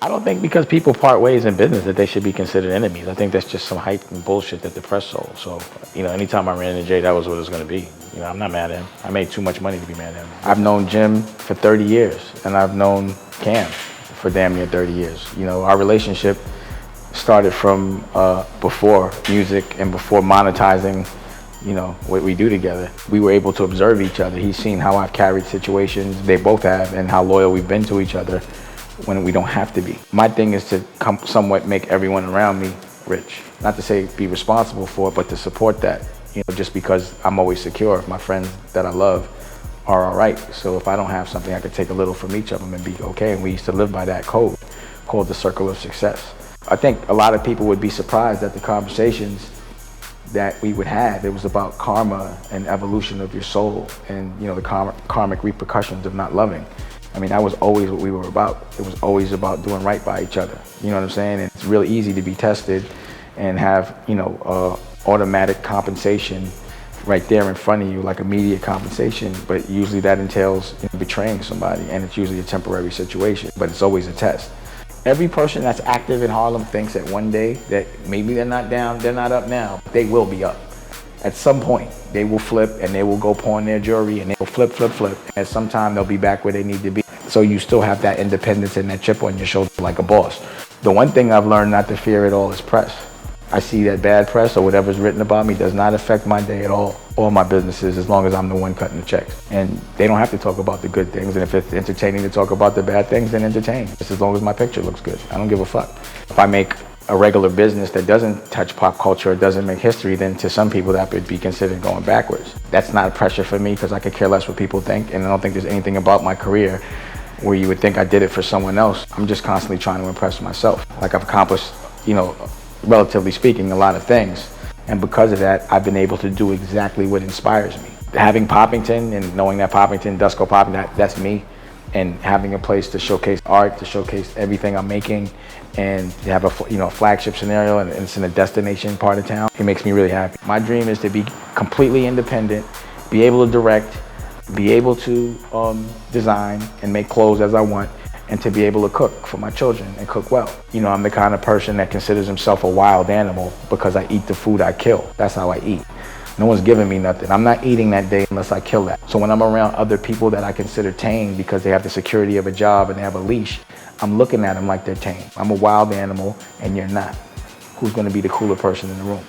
I don't think because people part ways in business that they should be considered enemies. I think that's just some hype and bullshit that the press sold. So, anytime I ran into Jay, that was what it was going to be. I'm not mad at him. I made too much money to be mad at him. I've known Jim for 30 years, and I've known Cam for damn near 30 years. Our relationship started from before music and before monetizing, what we do together. We were able to observe each other. He's seen how I've carried situations, they both have, and how loyal we've been to each other when we don't have to be. My thing is to somewhat make everyone around me rich. Not to say be responsible for it, but to support that. Just because I'm always secure, my friends that I love are all right. So if I don't have something, I could take a little from each of them and be okay. And we used to live by that code called the circle of success. I think a lot of people would be surprised at the conversations that we would have. It was about karma and evolution of your soul and, the karmic repercussions of not loving. That was always what we were about. It was always about doing right by each other. You know what I'm saying? And it's really easy to be tested and have, automatic compensation right there in front of you, like immediate compensation. But usually that entails betraying somebody, and it's usually a temporary situation, but it's always a test. Every person that's active in Harlem thinks that one day that maybe they're not down, they're not up now, they will be up. At some point, they will flip and they will go pawn their jewelry and they will flip. And at some time, they'll be back where they need to be. So you still have that independence and that chip on your shoulder like a boss. The one thing I've learned not to fear at all is press. I see that bad press or whatever's written about me does not affect my day at all, or my businesses, as long as I'm the one cutting the checks. And they don't have to talk about the good things. And if it's entertaining to talk about the bad things, then entertain. Just as long as my picture looks good. I don't give a fuck. If I make a regular business that doesn't touch pop culture or doesn't make history, then to some people that would be considered going backwards. That's not a pressure for me because I could care less what people think, and I don't think there's anything about my career where you would think I did it for someone else. I'm just constantly trying to impress myself. Like I've accomplished, relatively speaking, a lot of things. And because of that, I've been able to do exactly what inspires me. Having Poppington and knowing that Poppington, Dusko Poppington, that's me. And having a place to showcase art, to showcase everything I'm making, and to have a flagship scenario, and it's in a destination part of town, it makes me really happy. My dream is to be completely independent, be able to direct, be able to design and make clothes as I want, and to be able to cook for my children and cook well. I'm the kind of person that considers himself a wild animal because I eat the food I kill. That's how I eat. No one's giving me nothing. I'm not eating that day unless I kill that. So when I'm around other people that I consider tame because they have the security of a job and they have a leash, I'm looking at them like they're tame. I'm a wild animal and you're not. Who's gonna be the cooler person in the room?